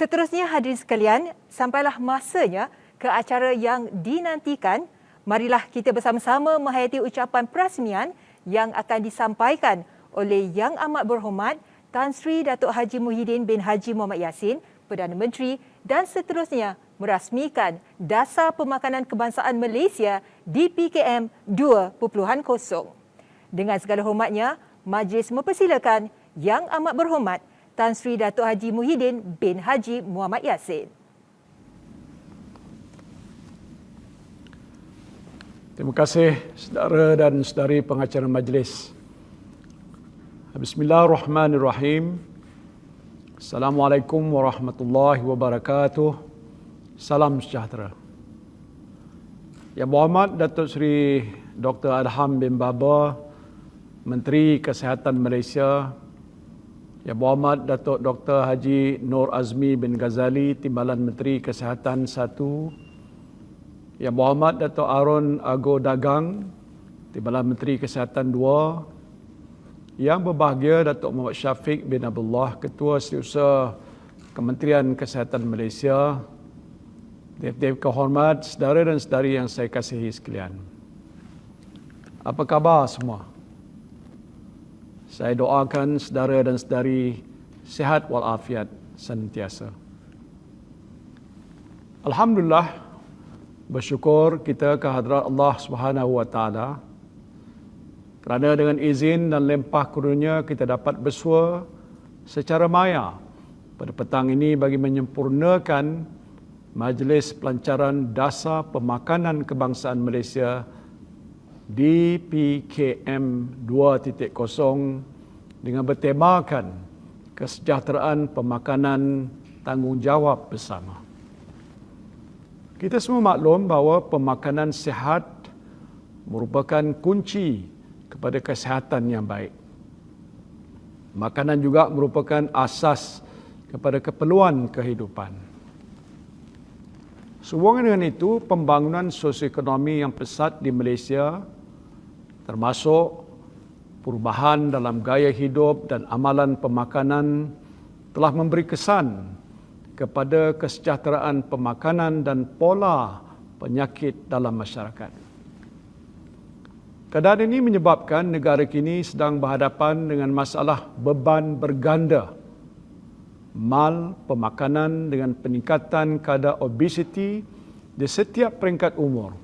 Seterusnya hadirin sekalian, sampailah masanya ke acara yang dinantikan. Marilah kita bersama-sama menghayati ucapan perasmian yang akan disampaikan oleh Yang Amat Berhormat Tan Sri Datuk Haji Muhyiddin bin Haji Mohamad Yassin, Perdana Menteri, dan seterusnya merasmikan Dasar Pemakanan Kebangsaan Malaysia DPKM 2.0. Dengan segala hormatnya, majlis mempersilakan Yang Amat Berhormat Tan Sri Datuk Haji Muhyiddin bin Haji Mohamad Yassin. Terima kasih saudara dan saudari pengacara majlis. Bismillahirrahmanirrahim. Assalamualaikum warahmatullahi wabarakatuh. Salam sejahtera. Yang Berhormat Datuk Seri Dr. Adham bin Baba, Menteri Kesihatan Malaysia, Yang Berhormat Datuk Dr. Haji Nur Azmi bin Ghazali, Timbalan Menteri Kesihatan 1, Yang Berhormat Datuk Aaron Ago Dagang, Timbalan Menteri Kesihatan 2, Yang berbahagia Datuk Muhammad Syafiq bin Abdullah, Ketua Setiausaha Kementerian Kesihatan Malaysia, Dewan Kehormat, saudara dan saudari yang saya kasihi sekalian. Apa khabar semua? Saya doakan saudara dan saudari sihat walafiat sentiasa. Alhamdulillah, bersyukur kita ke hadrat Allah Subhanahu wa taala kerana dengan izin dan limpah kurnia kita dapat bersua secara maya pada petang ini bagi menyempurnakan Majlis Pelancaran Dasar Pemakanan Kebangsaan Malaysia DPKM 2.0 dengan bertemakan kesejahteraan pemakanan tanggungjawab bersama. Kita semua maklum bahawa pemakanan sihat merupakan kunci kepada kesihatan yang baik. Makanan juga merupakan asas kepada keperluan kehidupan. Sehubungan dengan itu, pembangunan sosioekonomi yang pesat di Malaysia, termasuk perubahan dalam gaya hidup dan amalan pemakanan, telah memberi kesan kepada kesejahteraan pemakanan dan pola penyakit dalam masyarakat. Keadaan ini menyebabkan negara kini sedang berhadapan dengan masalah beban berganda, mal pemakanan dengan peningkatan kadar obesiti di setiap peringkat umur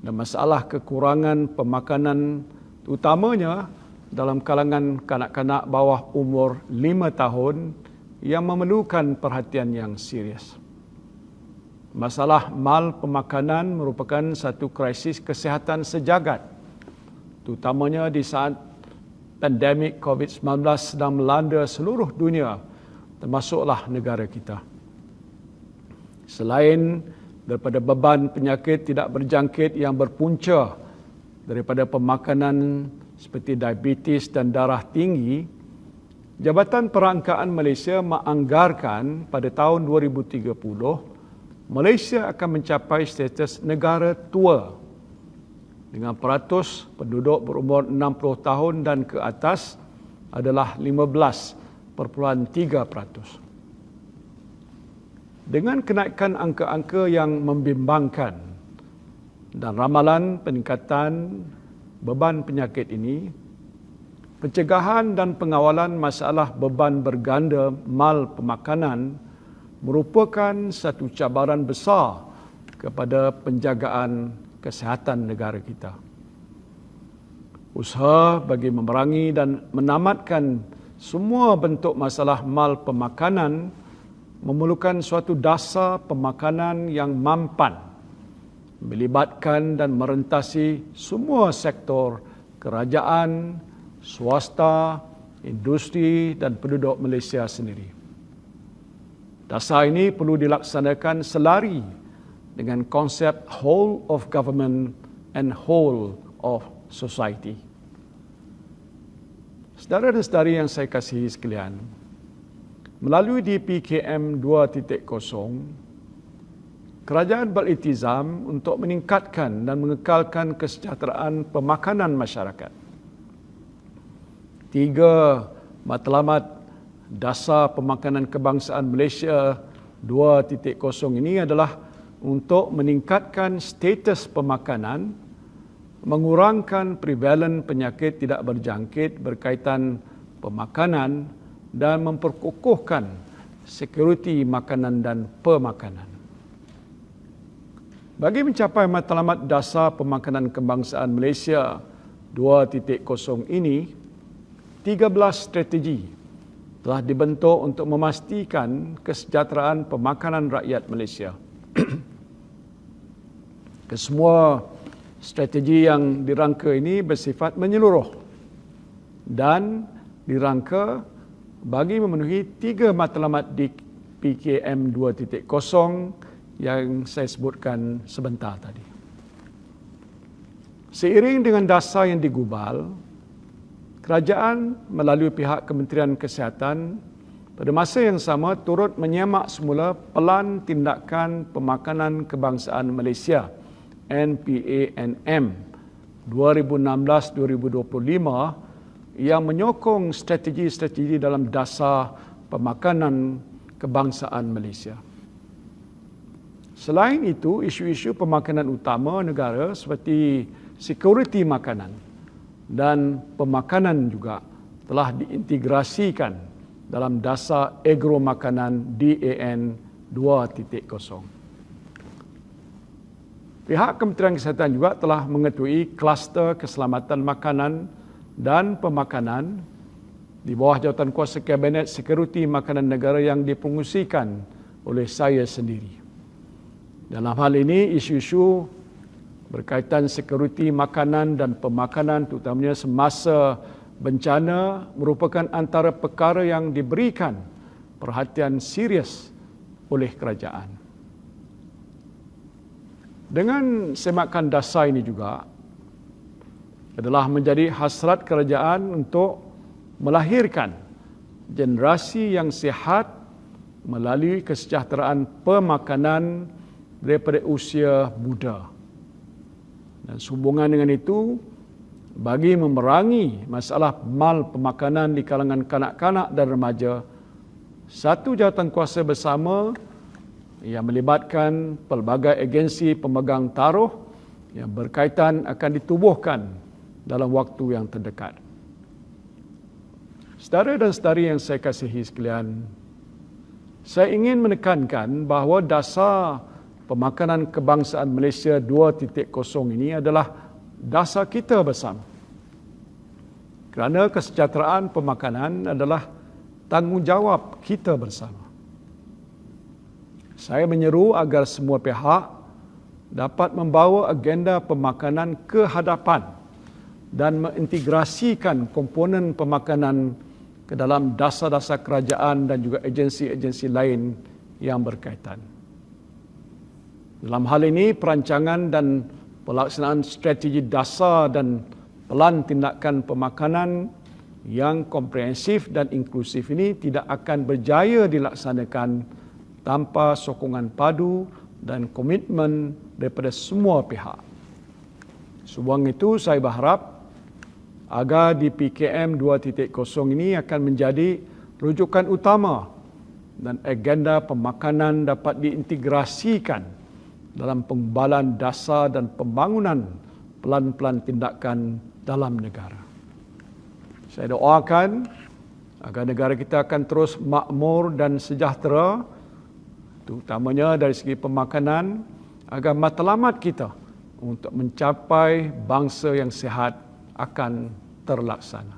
dan masalah kekurangan pemakanan terutamanya dalam kalangan kanak-kanak bawah umur 5 tahun yang memerlukan perhatian yang serius. Masalah mal pemakanan merupakan satu krisis kesihatan sejagat, terutamanya di saat pandemik COVID-19 sedang melanda seluruh dunia, termasuklah negara kita. Selain daripada beban penyakit tidak berjangkit yang berpunca daripada pemakanan seperti diabetes dan darah tinggi, Jabatan Perangkaan Malaysia menganggarkan pada tahun 2030, Malaysia akan mencapai status negara tua dengan peratus penduduk berumur 60 tahun dan ke atas adalah 15.3%. Dengan kenaikan angka-angka yang membimbangkan dan ramalan peningkatan beban penyakit ini, pencegahan dan pengawalan masalah beban berganda mal pemakanan merupakan satu cabaran besar kepada penjagaan kesihatan negara kita. Usaha bagi memerangi dan menamatkan semua bentuk masalah mal pemakanan memerlukan suatu dasar pemakanan yang mampan, melibatkan dan merentasi semua sektor kerajaan, swasta, industri dan penduduk Malaysia sendiri. Dasar ini perlu dilaksanakan selari dengan konsep whole of government and whole of society. Saudara dan saudari yang saya kasihi sekalian, melalui DPKM 2.0, kerajaan beriltizam untuk meningkatkan dan mengekalkan kesejahteraan pemakanan masyarakat. 3 matlamat Dasar Pemakanan Kebangsaan Malaysia 2.0 ini adalah untuk meningkatkan status pemakanan, mengurangkan prevalen penyakit tidak berjangkit berkaitan pemakanan dan memperkukuhkan sekuriti makanan dan pemakanan. Bagi mencapai matlamat dasar pemakanan kebangsaan Malaysia 2.0 ini, 13 strategi telah dibentuk untuk memastikan kesejahteraan pemakanan rakyat Malaysia. Kesemua strategi yang dirangka ini bersifat menyeluruh dan dirangka bagi memenuhi 3 matlamat di PKM 2.0 yang saya sebutkan sebentar tadi. Seiring dengan dasar yang digubal, kerajaan melalui pihak Kementerian Kesihatan pada masa yang sama turut menyemak semula Pelan Tindakan Pemakanan Kebangsaan Malaysia NPANM 2016-2025 yang menyokong strategi-strategi dalam dasar pemakanan kebangsaan Malaysia. Selain itu, isu-isu pemakanan utama negara seperti sekuriti makanan dan pemakanan juga telah diintegrasikan dalam dasar agro makanan DAN 2.0. Pihak Kementerian Kesihatan juga telah mengetui kluster keselamatan makanan dan pemakanan di bawah Jawatankuasa Kabinet Sekuriti Makanan Negara yang dipengusikan oleh saya sendiri. Dalam hal ini, isu-isu berkaitan sekuriti makanan dan pemakanan terutamanya semasa bencana merupakan antara perkara yang diberikan perhatian serius oleh kerajaan. Dengan semakan dasar ini juga adalah menjadi hasrat kerajaan untuk melahirkan generasi yang sihat melalui kesejahteraan pemakanan daripada usia muda. Dan sehubungan dengan itu, bagi memerangi masalah mal pemakanan di kalangan kanak-kanak dan remaja, satu jawatankuasa bersama yang melibatkan pelbagai agensi pemegang taruh yang berkaitan akan ditubuhkan dalam waktu yang terdekat. Saudara dan saudari yang saya kasihi sekalian, saya ingin menekankan bahawa dasar pemakanan kebangsaan Malaysia 2.0 ini adalah dasar kita bersama. Kerana kesejahteraan pemakanan adalah tanggungjawab kita bersama. Saya menyeru agar semua pihak dapat membawa agenda pemakanan ke hadapan dan mengintegrasikan komponen pemakanan ke dalam dasar-dasar kerajaan dan juga agensi-agensi lain yang berkaitan. Dalam hal ini, perancangan dan pelaksanaan strategi dasar dan pelan tindakan pemakanan yang komprehensif dan inklusif ini tidak akan berjaya dilaksanakan tanpa sokongan padu dan komitmen daripada semua pihak. Sebab itu, saya berharap agar di PKM 2.0 ini akan menjadi rujukan utama dan agenda pemakanan dapat diintegrasikan dalam pengembalan dasar dan pembangunan pelan-pelan tindakan dalam negara. Saya doakan agar negara kita akan terus makmur dan sejahtera, terutamanya dari segi pemakanan, agar matlamat kita untuk mencapai bangsa yang sihat akan terlaksana.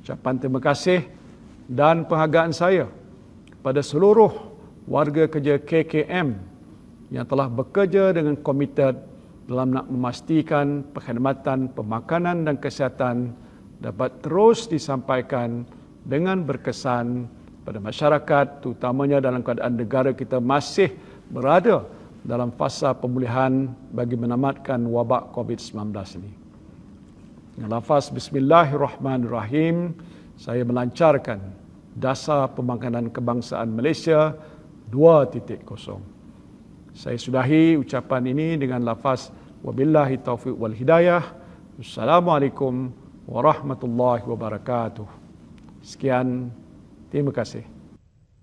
Ucapan terima kasih dan penghargaan saya kepada seluruh warga kerja KKM yang telah bekerja dengan komited dalam nak memastikan perkhidmatan pemakanan dan kesihatan dapat terus disampaikan dengan berkesan pada masyarakat, terutamanya dalam keadaan negara kita masih berada dalam fasa pemulihan bagi menamatkan wabak COVID-19 ini. Dengan lafaz Bismillahirrahmanirrahim, saya melancarkan dasar pemakanan kebangsaan Malaysia 2.0. Saya sudahi ucapan ini dengan lafaz wabillahi taufiq wal hidayah. Assalamualaikum warahmatullahi wabarakatuh. Sekian, terima kasih.